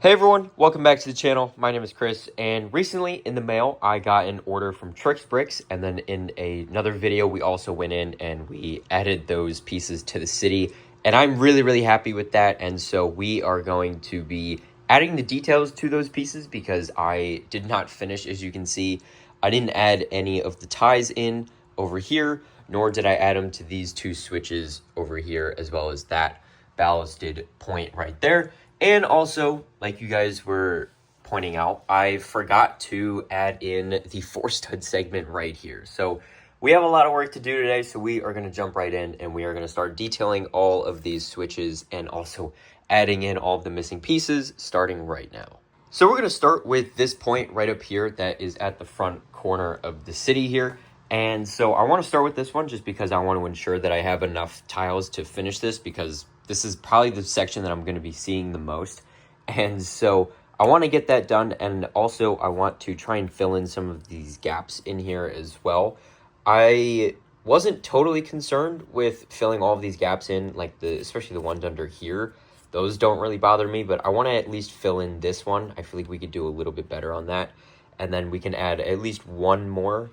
Hey everyone, welcome back to the channel. My name is Chris, and recently in the mail I got an order from TrixBrix, and then in another video we also went in and we added those pieces to the city, and I'm really happy with that. And so we are going to be adding the details to those pieces because I did not finish. As you can see, I didn't add any of the ties in over here, nor did I add them to these two switches over here, as well as that ballasted point right there. And also, like you guys were pointing out, I forgot to add in the 4-stud segment right here. So we have a lot of work to do today, so we are going to jump right in and we are going to start detailing all of these switches and also adding in all of the missing pieces starting right now. So we're going to start with this point right up here that is at the front corner of the city here. And so I want to start with this one just because I want to ensure that I have enough tiles to finish this, because this is probably the section that I'm going to be seeing the most. And so I want to get that done, and also I want to try and fill in some of these gaps in here as well. I wasn't totally concerned with filling all of these gaps in, like especially the ones under here. Those don't really bother me, but I want to at least fill in this one. I feel like we could do a little bit better on that. And then we can add at least one more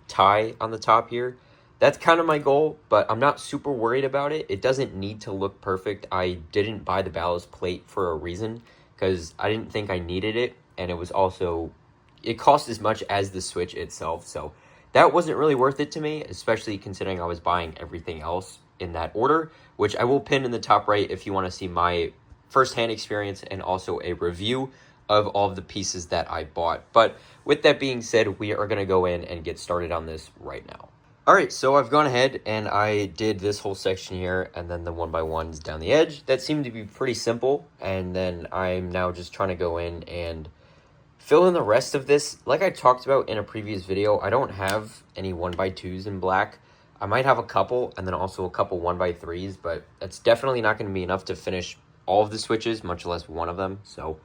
tie on the top here. That's kind of my goal, but I'm not super worried about it. It doesn't need to look perfect. I didn't buy the ballast plate for a reason, because I didn't think I needed it, and it cost as much as the switch itself, so that wasn't really worth it to me, especially considering I was buying everything else in that order, which I will pin in the top right if you want to see my first-hand experience and also a review of all of the pieces that I bought. But with that being said, we are going to go in and get started on this right now. Alright, so I've gone ahead and I did this whole section here and then the 1x1s down the edge. That seemed to be pretty simple, and then I'm now just trying to go in and fill in the rest of this. Like I talked about in a previous video, I don't have any 1x2s in black. I might have a couple, and then also a couple 1x3s, but that's definitely not going to be enough to finish all of the switches, much less one of them. So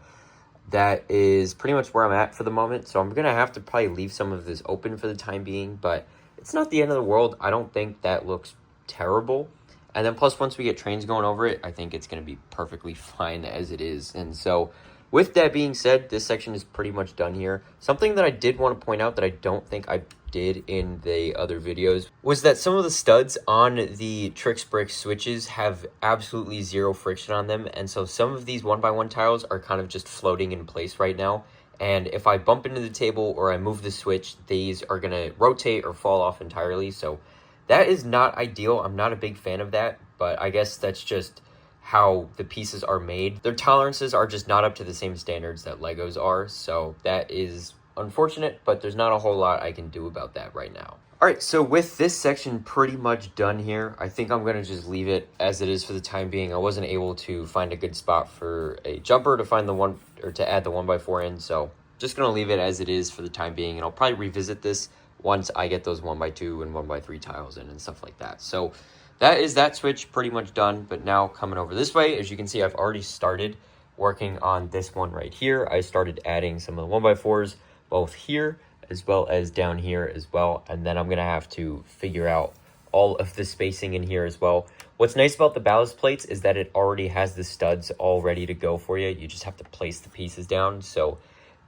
that is pretty much where I'm at for the moment. So I'm going to have to probably leave some of this open for the time being, but it's not the end of the world. I don't think that looks terrible. And then plus, once we get trains going over it, I think it's going to be perfectly fine as it is. And so with that being said, this section is pretty much done here. Something that I did want to point out that I don't think I did in the other videos was that some of the studs on the TrixBrix switches have absolutely zero friction on them. And so some of these 1x1 tiles are kind of just floating in place right now. And if I bump into the table or I move the switch, these are going to rotate or fall off entirely. So that is not ideal. I'm not a big fan of that, but I guess that's just how the pieces are made. Their tolerances are just not up to the same standards that Legos are. So that is unfortunate, but there's not a whole lot I can do about that right now. Alright, so with this section pretty much done here, I think I'm going to just leave it as it is for the time being. I wasn't able to find a good spot for a jumper to find to add the 1x4 in, so just going to leave it as it is for the time being, and I'll probably revisit this once I get those 1x2 and 1x3 tiles in and stuff like that. So that is that switch pretty much done, but now coming over this way, as you can see, I've already started working on this one right here. I started adding some of the 1x4s both here as well as down here as well, and then I'm going to have to figure out all of the spacing in here as well. What's nice about the ballast plates is that it already has the studs all ready to go for you. You just have to place the pieces down, so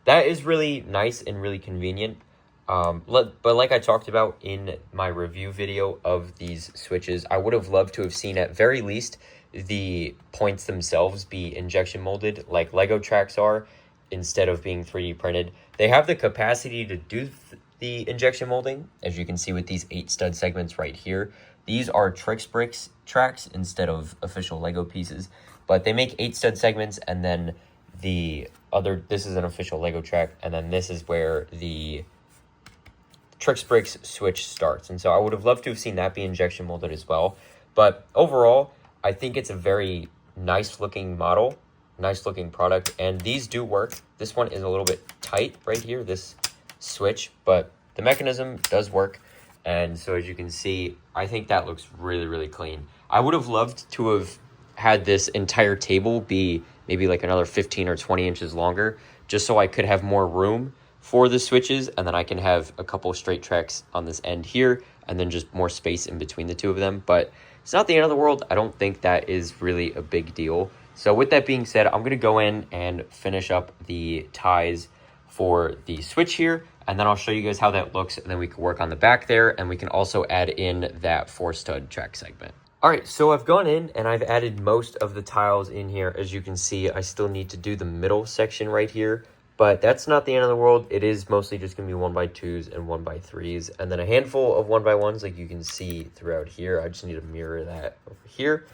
that is really nice and really convenient. But like I talked about in my review video of these switches, I would have loved to have seen at very least the points themselves be injection molded like Lego tracks are, instead of being 3D printed. They have the capacity to do the injection molding, as you can see with these 8 stud segments right here. These are TrixBrix tracks instead of official Lego pieces, but they make 8 stud segments, and then this is an official Lego track, and then this is where the TrixBrix switch starts. And so I would have loved to have seen that be injection molded as well. But overall, I think it's a very nice looking model, nice looking product, and these do work. This one is a little bit tight right here, this switch, but the mechanism does work. And so as you can see, I think that looks really clean. I would have loved to have had this entire table be maybe like another 15 or 20 inches longer, just so I could have more room for the switches, and then I can have a couple straight tracks on this end here, and then just more space in between the two of them. But it's not the end of the world. I don't think that is really a big deal. So with that being said, I'm going to go in and finish up the ties for the switch here, and then I'll show you guys how that looks, and then we can work on the back there, and we can also add in that 4-stud track segment. All right, so I've gone in and I've added most of the tiles in here. As you can see, I still need to do the middle section right here, but that's not the end of the world. It is mostly just gonna be 1x2s and 1x3s, and then a handful of 1x1s like you can see throughout here. I just need to mirror that over here.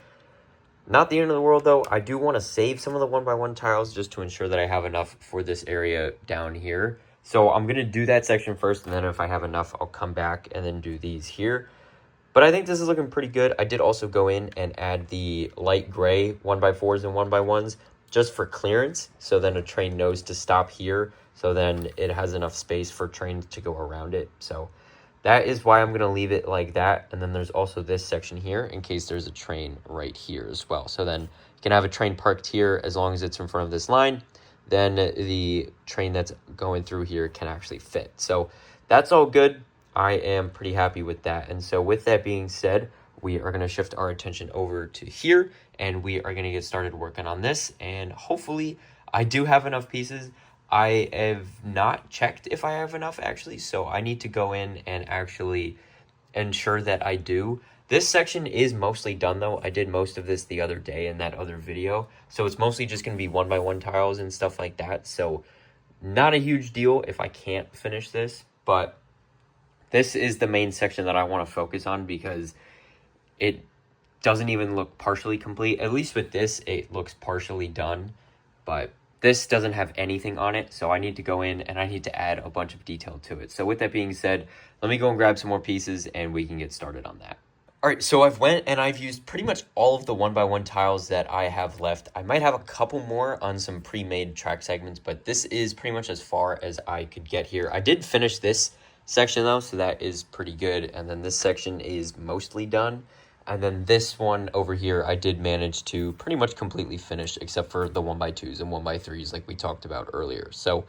Not the end of the world though. I do want to save some of the 1x1 tiles just to ensure that I have enough for this area down here. So I'm gonna do that section first, and then if I have enough, I'll come back and then do these here. But I think this is looking pretty good. I did also go in and add the light gray 1x4s and 1x1s just for clearance. So then a train knows to stop here. So then it has enough space for trains to go around it. So that is why I'm going to leave it like that. And then there's also this section here in case there's a train right here as well. So then you can have a train parked here as long as it's in front of this line. Then the train that's going through here can actually fit. So that's all good. I am pretty happy with that. And so with that being said, we are going to shift our attention over to here, and we are going to get started working on this. And hopefully I do have enough pieces. I have not checked if I have enough actually, so I need to go in and actually ensure that I do. This section is mostly done though. I did most of this the other day in that other video. So it's mostly just going to be 1x1 tiles and stuff like that. So not a huge deal if I can't finish this, but this is the main section that I want to focus on because it doesn't even look partially complete. At least with this, it looks partially done, but this doesn't have anything on it. So I need to go in and I need to add a bunch of detail to it. So with that being said, let me go and grab some more pieces and we can get started on that. All right, so I've went and I've used pretty much all of the 1x1 tiles that I have left. I might have a couple more on some pre-made track segments, but this is pretty much as far as I could get here. I did finish this section though, so that is pretty good. And then this section is mostly done. And then this one over here, I did manage to pretty much completely finish except for the 1x2s and 1x3s like we talked about earlier. So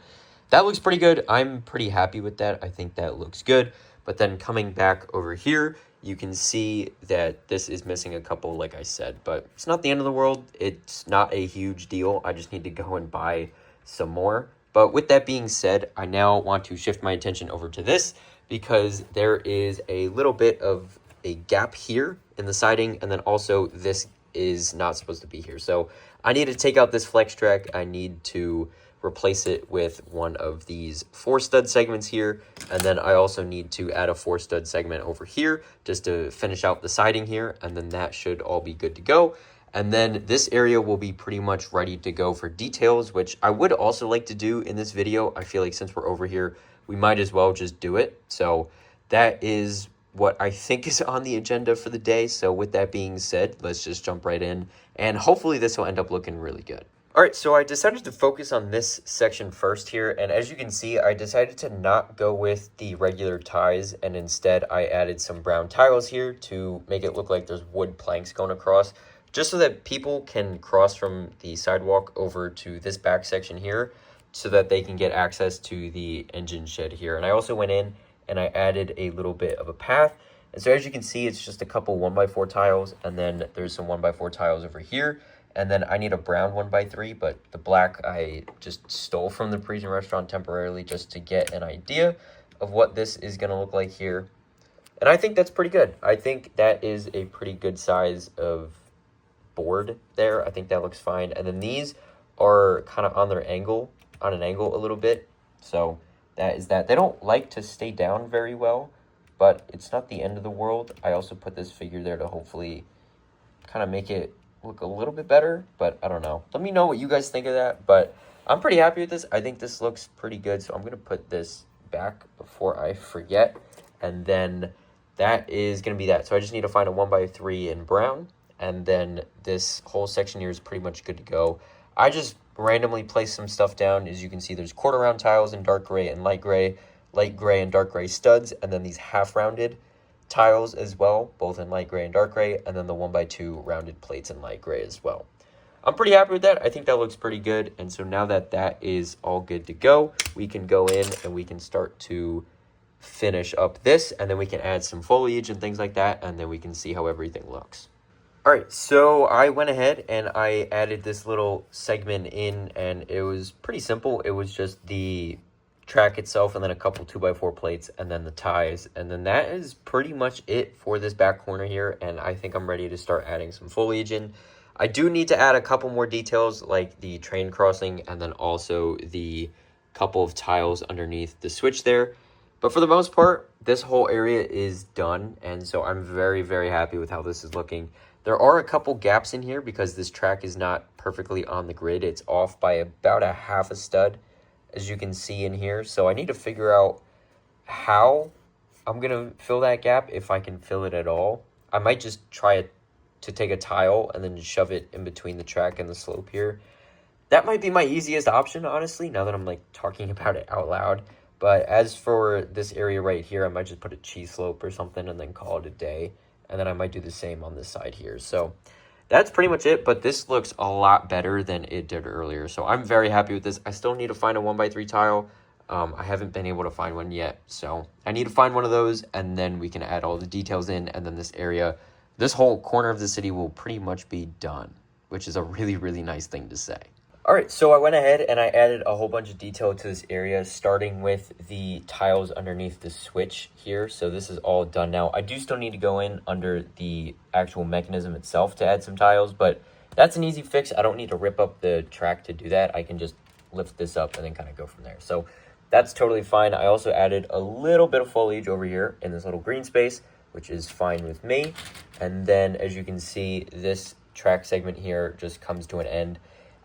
that looks pretty good. I'm pretty happy with that. I think that looks good. But then coming back over here, you can see that this is missing a couple, like I said, but it's not the end of the world. It's not a huge deal. I just need to go and buy some more. But with that being said, I now want to shift my attention over to this because there is a little bit of a gap here in the siding, and then also this is not supposed to be here. So I need to take out this flex track. I need to replace it with one of these 4-stud segments here, and then I also need to add a 4-stud segment over here just to finish out the siding here, and then that should all be good to go. And then this area will be pretty much ready to go for details, which I would also like to do in this video. I feel like since we're over here, we might as well just do it. So that is what I think is on the agenda for the day. So with that being said, let's just jump right in, and hopefully this will end up looking really good. All right, so I decided to focus on this section first here, and as you can see, I decided to not go with the regular ties, and instead I added some brown tiles here to make it look like there's wood planks going across, just so that people can cross from the sidewalk over to this back section here so that they can get access to the engine shed here. And I also went in and I added a little bit of a path. And so as you can see, it's just a couple 1x4 tiles, and then there's some 1x4 tiles over here. And then I need a brown 1x3, but the black I just stole from the Parisian restaurant temporarily just to get an idea of what this is going to look like here. And I think that's pretty good. I think that is a pretty good size of board there. I think that looks fine. And then these are kind of on an angle a little bit. So that is that. They don't like to stay down very well, but it's not the end of the world. I also put this figure there to hopefully kind of make it look a little bit better, but I don't know. Let me know what you guys think of that, but I'm pretty happy with this. I think this looks pretty good, so I'm going to put this back before I forget, and then that is going to be that. So I just need to find a 1x3 in brown, and then this whole section here is pretty much good to go. I just randomly placed some stuff down. As you can see, there's quarter round tiles in dark gray and light gray and dark gray studs, and then these half rounded tiles as well, both in light gray and dark gray, and then the 1x2 rounded plates in light gray as well. I'm pretty happy with that. I think that looks pretty good. And so now that that is all good to go, we can go in and we can start to finish up this, and then we can add some foliage and things like that, and then we can see how everything looks. All right, so I went ahead and I added this little segment in, and it was pretty simple. It was just the track itself and then a couple 2x4 plates and then the ties. And then that is pretty much it for this back corner here, and I think I'm ready to start adding some foliage in. I do need to add a couple more details like the train crossing and then also the couple of tiles underneath the switch there. But for the most part, this whole area is done, and so I'm very, very happy with how this is looking. There are a couple gaps in here because this track is not perfectly on the grid. It's off by about a half a stud, as you can see in here. So I need to figure out how I'm going to fill that gap, if I can fill it at all. I might just try to take a tile and then shove it in between the track and the slope here. That might be my easiest option, honestly, now that I'm like talking about it out loud. But as for this area right here, I might just put a cheese slope or something and then call it a day. And then I might do the same on this side here. So that's pretty much it. But this looks a lot better than it did earlier. So I'm very happy with this. I still need to find a 1x3 tile. I haven't been able to find one yet. So I need to find one of those. And then we can add all the details in. And then this area, this whole corner of the city will pretty much be done, which is a really, really nice thing to say. All right, so I went ahead and I added a whole bunch of detail to this area, starting with the tiles underneath the switch here. So this is all done now. I do still need to go in under the actual mechanism itself to add some tiles, but that's an easy fix. I don't need to rip up the track to do that. I can just lift this up and then kind of go from there. So that's totally fine. I also added a little bit of foliage over here in this little green space, which is fine with me. And then as you can see, this track segment here just comes to an end.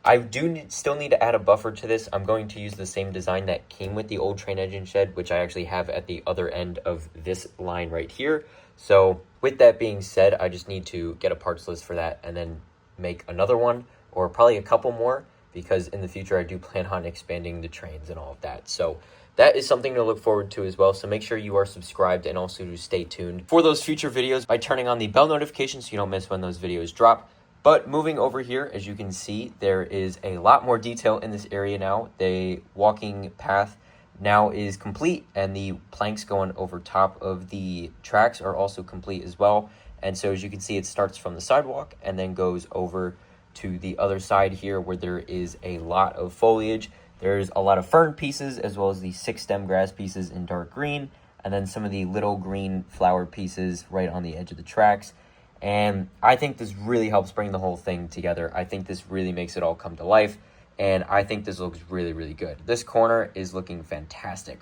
I still need to add a buffer to this. I'm going to use the same design that came with the old train engine shed, which I actually have at the other end of this line right here. So with that being said, I just need to get a parts list for that and then make another one, or probably a couple more, because in the future I do plan on expanding the trains and all of that. So that is something to look forward to as well. So make sure you are subscribed and also to stay tuned for those future videos by turning on the bell notification so you don't miss when those videos drop. But moving over here, as you can see, there is a lot more detail in this area now. The walking path now is complete, and the planks going over top of the tracks are also complete as well. And so as you can see, it starts from the sidewalk and then goes over to the other side here where there is a lot of foliage. There's a lot of fern pieces as well as the 6 stem grass pieces in dark green, and then some of the little green flower pieces right on the edge of the tracks. And I think this really helps bring the whole thing together. I think this really makes it all come to life, and I think this looks really, really good. This corner is looking fantastic.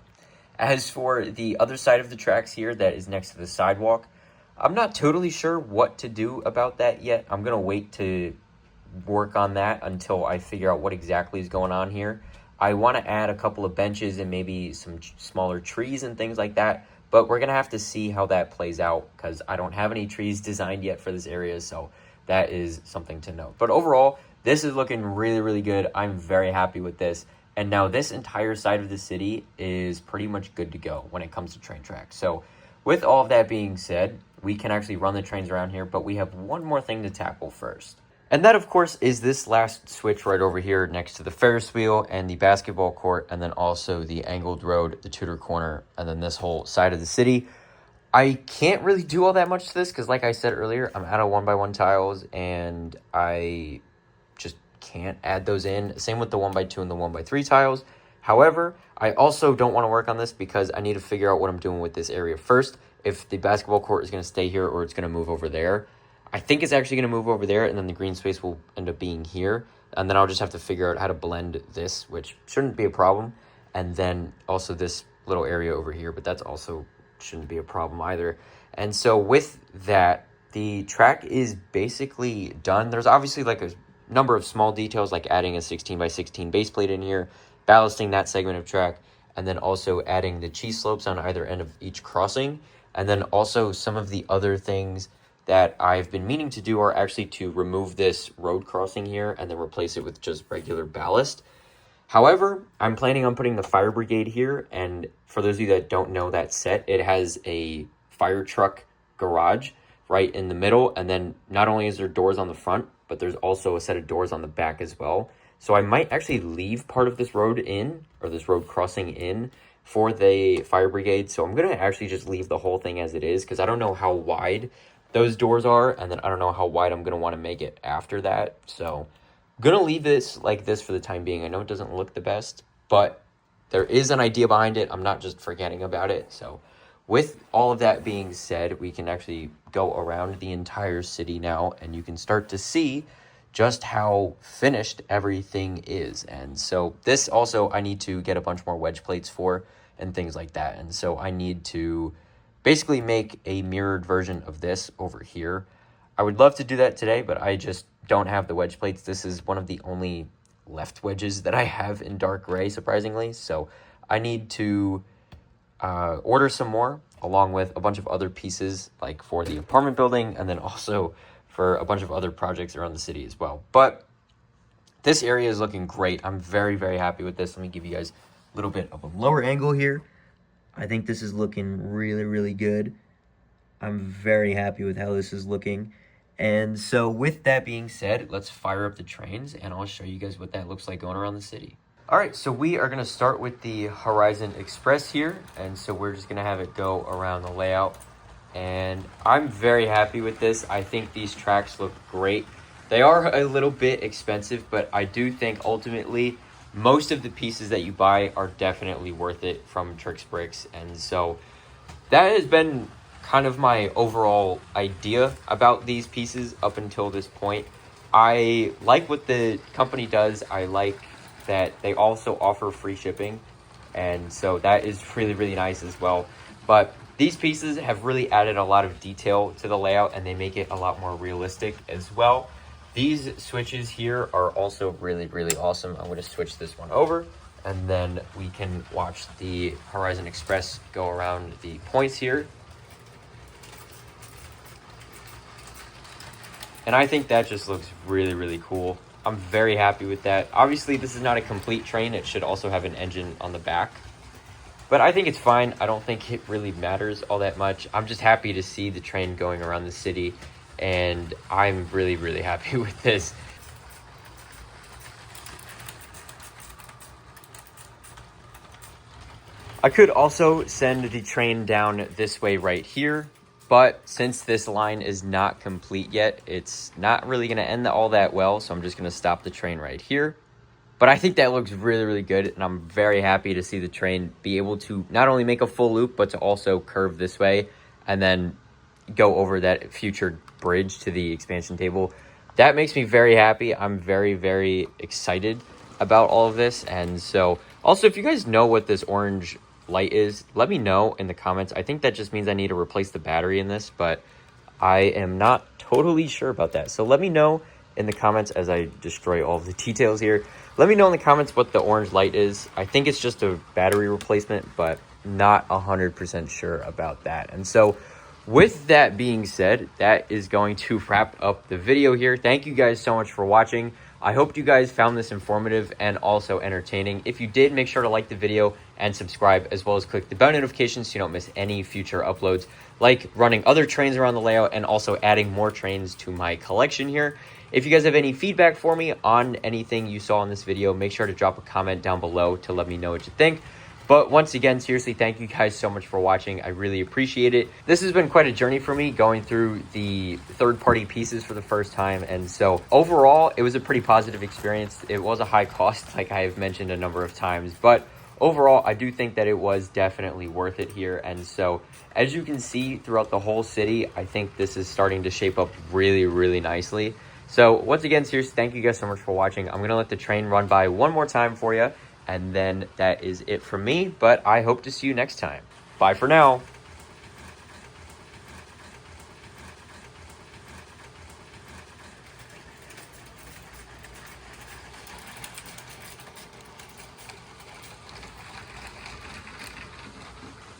As for the other side of the tracks here that is next to the sidewalk, I'm not totally sure what to do about that yet. I'm going to wait to work on that until I figure out what exactly is going on here. I want to add a couple of benches and maybe some smaller trees and things like that. But we're going to have to see how that plays out because I don't have any trees designed yet for this area. So that is something to note. But overall, this is looking really, really good. I'm very happy with this. And now this entire side of the city is pretty much good to go when it comes to train tracks. So with all of that being said, we can actually run the trains around here. But we have one more thing to tackle first. And that, of course, is this last switch right over here next to the Ferris wheel and the basketball court, and then also the angled road, the Tudor corner, and then this whole side of the city. I can't really do all that much to this because, like I said earlier, I'm out of 1x1 tiles, and I just can't add those in. Same with the 1x2 and the 1x3 tiles. However, I also don't want to work on this because I need to figure out what I'm doing with this area first. If the basketball court is going to stay here or it's going to move over there. I think it's actually going to move over there, and then the green space will end up being here. And then I'll just have to figure out how to blend this, which shouldn't be a problem. And then also this little area over here, but that's also shouldn't be a problem either. And so with that, the track is basically done. There's obviously like a number of small details, like adding a 16x16 base plate in here, ballasting that segment of track, and then also adding the cheese slopes on either end of each crossing. And then also some of the other things that I've been meaning to do are actually to remove this road crossing here and then replace it with just regular ballast. However, I'm planning on putting the fire brigade here, and for those of you that don't know that set, it has a fire truck garage right in the middle, and then not only is there doors on the front, but there's also a set of doors on the back as well. So I might actually leave part of this road in, or this road crossing in, for the fire brigade. So I'm going to actually just leave the whole thing as it is, because I don't know how wide those doors are, and then I don't know how wide I'm going to want to make it after that. So I'm going to leave this like this for the time being. I know it doesn't look the best, but there is an idea behind it. I'm not just forgetting about it. So with all of that being said, we can actually go around the entire city now, and you can start to see just how finished everything is. And so this also, I need to get a bunch more wedge plates for and things like that. And so I need to basically make a mirrored version of this over here. I would love to do that today, but I just don't have the wedge plates. This is one of the only left wedges that I have in dark gray, surprisingly. So I need to order some more, along with a bunch of other pieces like for the apartment building, and then also for a bunch of other projects around the city as well. But this area is looking great. I'm very, very happy with this. Let me give you guys a little bit of a lower angle here. I think this is looking really, really good. I'm very happy with how this is looking. And so with that being said, let's fire up the trains and I'll show you guys what that looks like going around the city. All right, so we are gonna start with the Horizon Express here. And so we're just gonna have it go around the layout. And I'm very happy with this. I think these tracks look great. They are a little bit expensive, but I do think ultimately most of the pieces that you buy are definitely worth it from Trix Bricks. And so that has been kind of my overall idea about these pieces up until this point. I like what the company does. I like that they also offer free shipping. And so that is really, really nice as well. But these pieces have really added a lot of detail to the layout, and they make it a lot more realistic as well. These switches here are also really, really awesome. I'm going to switch this one over, and then we can watch the Horizon Express go around the points here. And I think that just looks really, really cool. I'm very happy with that. Obviously, this is not a complete train. It should also have an engine on the back. But I think it's fine. I don't think it really matters all that much. I'm just happy to see the train going around the city, and I'm really, really happy with this. I could also send the train down this way right here, but since this line is not complete yet, it's not really going to end all that well, so I'm just going to stop the train right here. But I think that looks really, really good, and I'm very happy to see the train be able to not only make a full loop, but to also curve this way and then go over that future bridge to the expansion table. That makes me very happy. I'm very, very excited about all of this. And so also, if you guys know what this orange light is, let me know in the comments. I think that just means I need to replace the battery in this, but I am not totally sure about that. So let me know in the comments as I destroy all the details here. Let me know in the comments what the orange light is. I think it's just a battery replacement, but not 100% sure about that. And so with that being said, that is going to wrap up the video here. Thank you guys so much for watching. I hope you guys found this informative and also entertaining. If you did, make sure to like the video and subscribe, as well as click the bell notifications so you don't miss any future uploads, like running other trains around the layout and also adding more trains to my collection here. If you guys have any feedback for me on anything you saw in this video, make sure to drop a comment down below to let me know what you think. But once again, seriously, thank you guys so much for watching. I really appreciate it. This has been quite a journey for me, going through the third-party pieces for the first time. And so overall, it was a pretty positive experience. It was a high cost, like I have mentioned a number of times. But overall, I do think that it was definitely worth it here. And so as you can see throughout the whole city, I think this is starting to shape up really, really nicely. So once again, seriously, thank you guys so much for watching. I'm going to let the train run by one more time for you, and then that is it from me. But I hope to see you next time. Bye for now.